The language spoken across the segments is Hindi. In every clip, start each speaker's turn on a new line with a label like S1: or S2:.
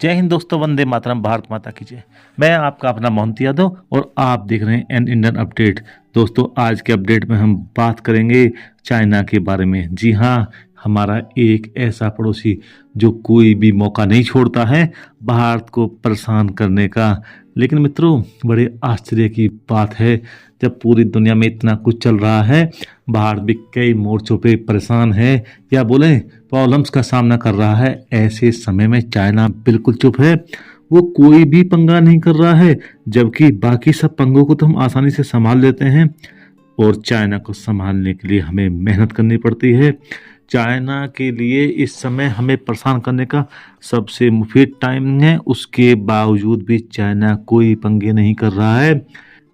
S1: जय हिंद दोस्तों, वंदे मातरम, भारत माता की जय। मैं आपका अपना मोहंती यादव और आप देख रहे हैं एन इंडियन अपडेट। दोस्तों, आज के अपडेट में हम बात करेंगे चाइना के बारे में। जी हाँ, हमारा एक ऐसा पड़ोसी जो कोई भी मौका नहीं छोड़ता है भारत को परेशान करने का। लेकिन मित्रों, बड़े आश्चर्य की बात है, जब पूरी दुनिया में इतना कुछ चल रहा है, भारत भी कई मोर्चों पे परेशान है या बोले प्रॉब्लम्स का सामना कर रहा है। ऐसे समय में चाइना बिल्कुल चुप है, वो कोई भी पंगा नहीं कर रहा है, जबकि बाकी सब पंगों को तो हम आसानी से संभाल लेते हैं और चाइना को संभालने के लिए हमें मेहनत करनी पड़ती है। चाइना के लिए इस समय हमें परेशान करने का सबसे मुफीद टाइम है, उसके बावजूद भी चाइना कोई पंगे नहीं कर रहा है।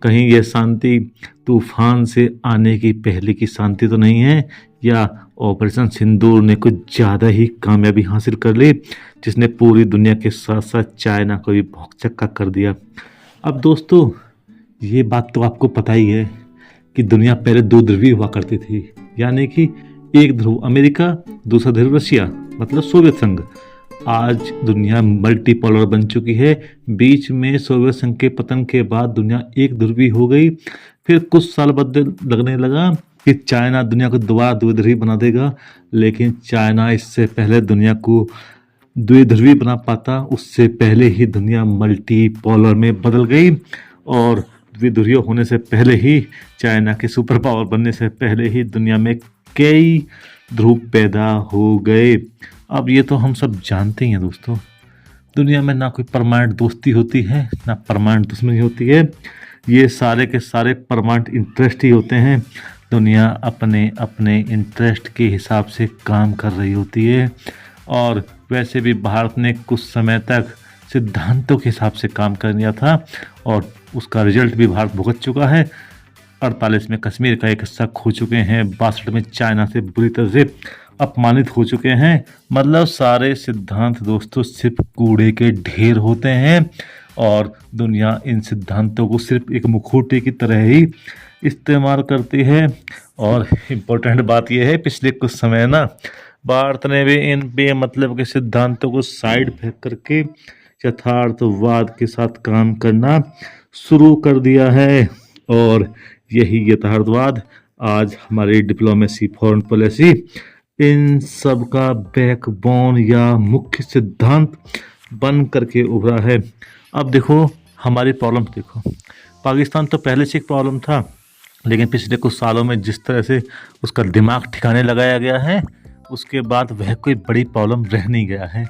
S1: कहीं यह शांति तूफान से आने की पहले की शांति तो नहीं है, या ऑपरेशन सिंदूर ने कुछ ज़्यादा ही कामयाबी हासिल कर ली, जिसने पूरी दुनिया के साथ साथ चाइना को भी भौंकचक्का कर दिया। अब दोस्तों, ये बात तो आपको पता ही है कि दुनिया पहले दो ध्रुवीय हुआ करती थी, यानी कि एक ध्रुव अमेरिका, दूसरा ध्रुव रशिया, मतलब सोवियत संघ। आज दुनिया मल्टीपोलर बन चुकी है। बीच में सोवियत संघ के पतन के बाद दुनिया एक ध्रुवीय हो गई। फिर कुछ साल बाद लगने लगा कि चाइना दुनिया को दोबारा द्विध्रुवीय बना देगा, लेकिन चाइना इससे पहले दुनिया को द्विध्रुवीय बना पाता, उससे पहले ही दुनिया मल्टीपोलर में बदल गई। और द्विध्रुवीय होने से पहले ही, चाइना के सुपर पावर बनने से पहले ही दुनिया में कई ध्रुव पैदा हो गए। अब ये तो हम सब जानते ही हैं दोस्तों, दुनिया में ना कोई परमानेंट दोस्ती होती है, ना परमानेंट दुश्मनी होती है। ये सारे के सारे परमानेंट इंटरेस्ट ही होते हैं। दुनिया अपने अपने इंटरेस्ट के हिसाब से काम कर रही होती है। और वैसे भी भारत ने कुछ समय तक सिद्धांतों के हिसाब से काम कर लिया था और उसका रिजल्ट भी भारत भुगत चुका है। 48 में कश्मीर का एक हिस्सा खो चुके हैं, 62 में चाइना से बुरी तरह से अपमानित हो चुके हैं। मतलब सारे सिद्धांत दोस्तों सिर्फ कूड़े के ढेर होते हैं और दुनिया इन सिद्धांतों को सिर्फ एक मुखौटे की तरह ही इस्तेमाल करती है। और इम्पोर्टेंट बात यह है, पिछले कुछ समय ना भारत ने भी इन बेमतलब के सिद्धांतों को साइड फेंक करके यथार्थवाद के साथ काम करना शुरू कर दिया है। और यही यथार्थवाद आज हमारी डिप्लोमेसी, फॉरेन पॉलिसी, इन सब का बैकबोन या मुख्य सिद्धांत बन करके उभरा है। अब देखो हमारी प्रॉब्लम देखो, पाकिस्तान तो पहले से एक प्रॉब्लम था, लेकिन पिछले कुछ सालों में जिस तरह से उसका दिमाग ठिकाने लगाया गया है, उसके बाद वह कोई बड़ी प्रॉब्लम रह नहीं गया है।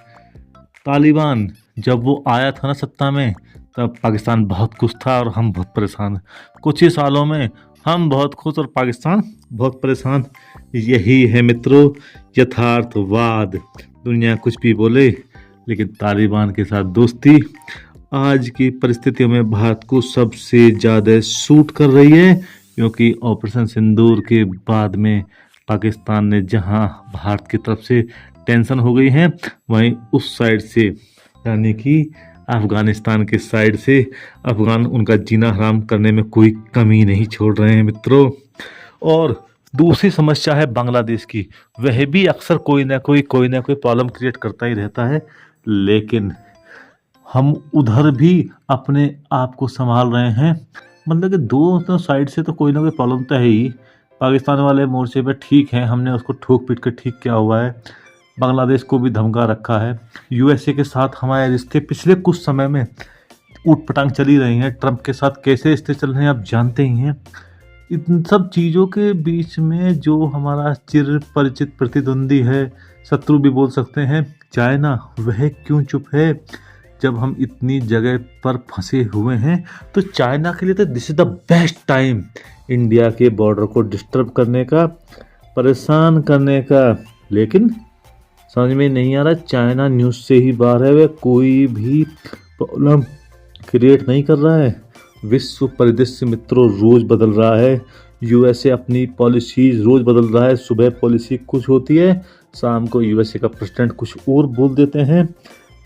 S1: तालिबान जब वो आया था ना सत्ता में, तब पाकिस्तान बहुत खुश था और हम बहुत परेशान। कुछ ही सालों में हम बहुत खुश और पाकिस्तान बहुत परेशान। यही है मित्रों यथार्थवाद। दुनिया कुछ भी बोले, लेकिन तालिबान के साथ दोस्ती आज की परिस्थितियों में भारत को सबसे ज़्यादा सूट कर रही है, क्योंकि ऑपरेशन सिंदूर के बाद में पाकिस्तान ने जहां भारत की तरफ से टेंशन हो गई है, वहीं उस साइड से यानी कि अफगानिस्तान के साइड से अफगान उनका जीना हराम करने में कोई कमी नहीं छोड़ रहे हैं मित्रों। और दूसरी समस्या है बांग्लादेश की, वह भी अक्सर कोई ना कोई प्रॉब्लम क्रिएट करता ही रहता है, लेकिन हम उधर भी अपने आप को संभाल रहे हैं। मतलब कि दो साइड से तो कोई ना कोई प्रॉब्लम तो है ही। पाकिस्तान वाले मोर्चे पे ठीक है, हमने उसको ठोक पीट कर ठीक किया हुआ है, बांग्लादेश को भी धमका रखा है। यूएसए के साथ हमारे रिश्ते पिछले कुछ समय में ऊटपटांग चली रही हैं, ट्रंप के साथ कैसे रिश्ते चल रहे हैं आप जानते ही हैं। इन सब चीज़ों के बीच में जो हमारा चिर परिचित प्रतिद्वंदी है, शत्रु भी बोल सकते हैं, चाइना, वह क्यों चुप है? जब हम इतनी जगह पर फंसे हुए हैं, तो चाइना के लिए तो this is the best time India के बॉर्डर को डिस्टर्ब करने का, परेशान करने का। लेकिन समझ में नहीं आ रहा, चाइना न्यूज़ से ही बाहर है, वह कोई भी प्रॉब्लम क्रिएट नहीं कर रहा है। विश्व परिदृश्य मित्रों रोज बदल रहा है, यूएसए अपनी पॉलिसीज रोज बदल रहा है। सुबह पॉलिसी कुछ होती है, शाम को यूएसए का प्रेसिडेंट कुछ और बोल देते हैं,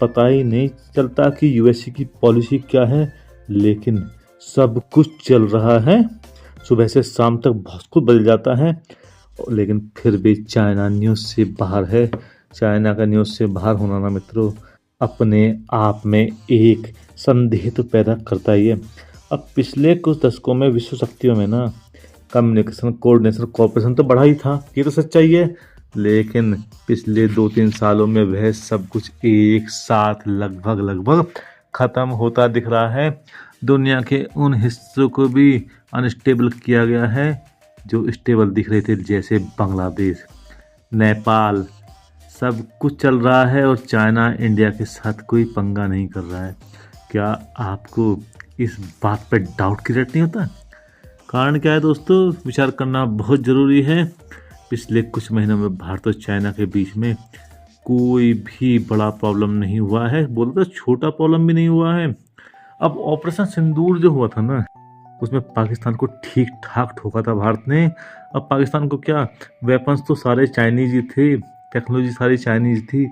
S1: पता ही नहीं चलता कि यूएसए की पॉलिसी क्या है, लेकिन सब कुछ चल रहा है। सुबह से शाम तक बहुत कुछ बदल जाता है, लेकिन फिर भी चाइना न्यूज़ से बाहर है। चाइना का न्यूज़ से बाहर होना ना मित्रों अपने आप में एक संदेह तो पैदा करता ही है। अब पिछले कुछ दशकों में विश्व शक्तियों में ना कम्युनिकेशन, कोऑर्डिनेशन, कॉपरेशन तो बढ़ा ही था, ये तो सच्चाई है। लेकिन पिछले 2-3 सालों में वह सब कुछ एक साथ लगभग लगभग खत्म होता दिख रहा है। दुनिया के उन हिस्सों को भी अनस्टेबल किया गया है जो स्टेबल दिख रहे थे, जैसे बांग्लादेश, नेपाल, सब कुछ चल रहा है और चाइना इंडिया के साथ कोई पंगा नहीं कर रहा है। क्या आपको इस बात पर डाउट क्रिएट नहीं होता? कारण क्या है दोस्तों, विचार करना बहुत ज़रूरी है। पिछले कुछ महीनों में भारत और चाइना के बीच में कोई भी बड़ा प्रॉब्लम नहीं हुआ है, बोला तो छोटा प्रॉब्लम भी नहीं हुआ है। अब ऑपरेशन सिंदूर जो हुआ था ना, उसमें पाकिस्तान को ठीक ठाक ठोका था भारत ने। अब पाकिस्तान को क्या, वेपन्स तो सारे चाइनीज ही थे, टेक्नोलॉजी सारी चाइनीज थी,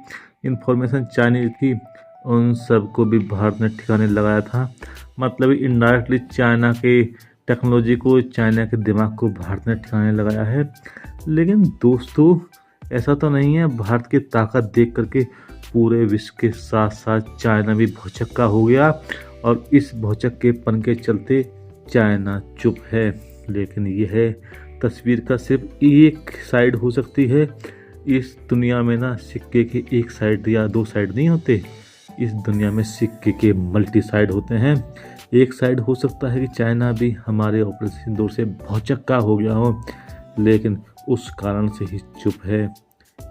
S1: इंफॉर्मेशन चाइनीज थी, उन सब को भी भारत ने ठिकाने लगाया था। मतलब इनडायरेक्टली चाइना के टेक्नोलॉजी को, चाइना के दिमाग को भारत ने ठिकाने लगाया है। लेकिन दोस्तों ऐसा तो नहीं है, भारत की ताकत देख करके पूरे विश्व के साथ साथ चाइना भी भौचक्का हो गया और इस भौचक्केपन के चलते चाइना चुप है। लेकिन यह तस्वीर का सिर्फ एक साइड हो सकती है। इस दुनिया में ना सिक्के के एक साइड या दो साइड नहीं होते, इस दुनिया में सिक्के के मल्टी साइड होते हैं। एक साइड हो सकता है कि चाइना भी हमारे ऑपरेशन सिंदूर से भौचक्का हो गया हो, लेकिन उस कारण से ही चुप है,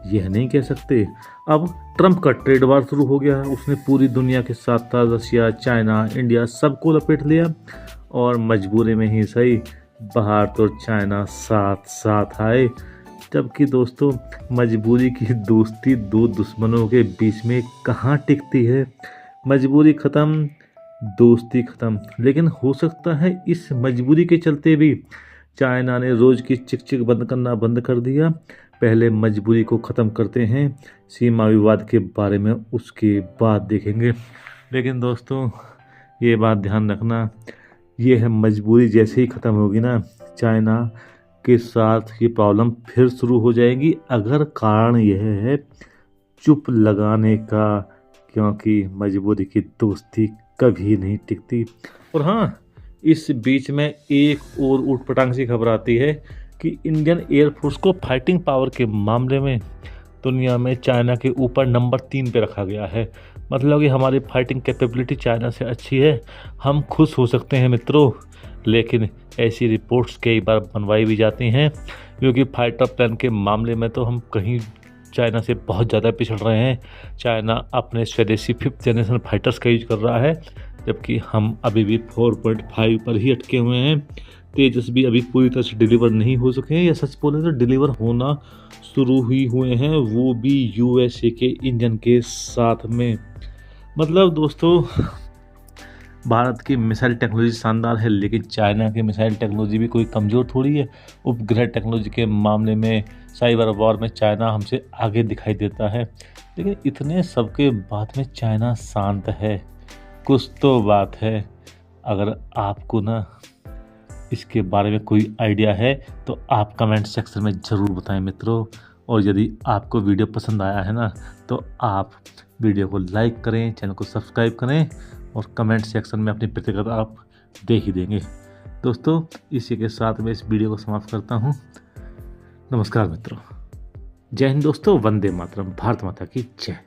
S1: यह नहीं कह सकते। अब ट्रंप का ट्रेड वार शुरू हो गया है, उसने पूरी दुनिया के साथ रशिया, चाइना, इंडिया सबको लपेट लिया और मजबूरी में ही सही भारत और चाइना साथ साथ आए। जबकि दोस्तों मजबूरी की दोस्ती दो दुश्मनों के बीच में कहाँ टिकती है। मजबूरी ख़त्म, दोस्ती ख़त्म। लेकिन हो सकता है इस मजबूरी के चलते भी चाइना ने रोज़ की चिक चिक बंद करना बंद कर दिया। पहले मजबूरी को ख़त्म करते हैं, सीमा विवाद के बारे में उसके बाद देखेंगे। लेकिन दोस्तों ये बात ध्यान रखना, ये है मजबूरी जैसे ही ख़त्म होगी ना, चाइना के साथ ये प्रॉब्लम फिर शुरू हो जाएगी। अगर कारण यह है चुप लगाने का, क्योंकि मजबूरी की दोस्ती कभी नहीं टिकती। और हाँ, इस बीच में एक और ऊटपटांग सी खबर आती है कि इंडियन एयरफोर्स को फाइटिंग पावर के मामले में दुनिया में चाइना के ऊपर नंबर 3 पे रखा गया है। मतलब कि हमारी फाइटिंग कैपेबिलिटी चाइना से अच्छी है। हम खुश हो सकते हैं मित्रों, लेकिन ऐसी रिपोर्ट्स कई बार बनवाई भी जाती हैं, क्योंकि फाइटर प्लान के मामले में तो हम कहीं चाइना से बहुत ज़्यादा पिछड़ रहे हैं। चाइना अपने स्वदेशी 5th जनरेशन फाइटर्स का यूज कर रहा है, जबकि हम अभी भी 4.5 पर ही अटके हुए हैं। तेजस भी अभी पूरी तरह से डिलीवर नहीं हो सके हैं, या सच बोले तो डिलीवर होना शुरू ही हुए हैं, वो भी USA के इंजन के साथ में। मतलब दोस्तों भारत की मिसाइल टेक्नोलॉजी शानदार है, लेकिन चाइना की मिसाइल टेक्नोलॉजी भी कोई कमज़ोर थोड़ी है। उपग्रह टेक्नोलॉजी के मामले में, साइबर वॉर में चाइना हमसे आगे दिखाई देता है। लेकिन इतने सबके बाद में चाइना शांत है, कुछ तो बात है। अगर आपको ना इसके बारे में कोई आइडिया है तो आप कमेंट सेक्शन में ज़रूर बताएं मित्रों। और यदि आपको वीडियो पसंद आया है ना, तो आप वीडियो को लाइक करें, चैनल को सब्सक्राइब करें और कमेंट सेक्शन में अपनी प्रतिक्रिया आप दे ही देंगे। दोस्तों इसी के साथ मैं इस वीडियो को समाप्त करता हूँ। नमस्कार मित्रों, जय हिंद दोस्तों, वंदे मातरम, भारत माता की जय।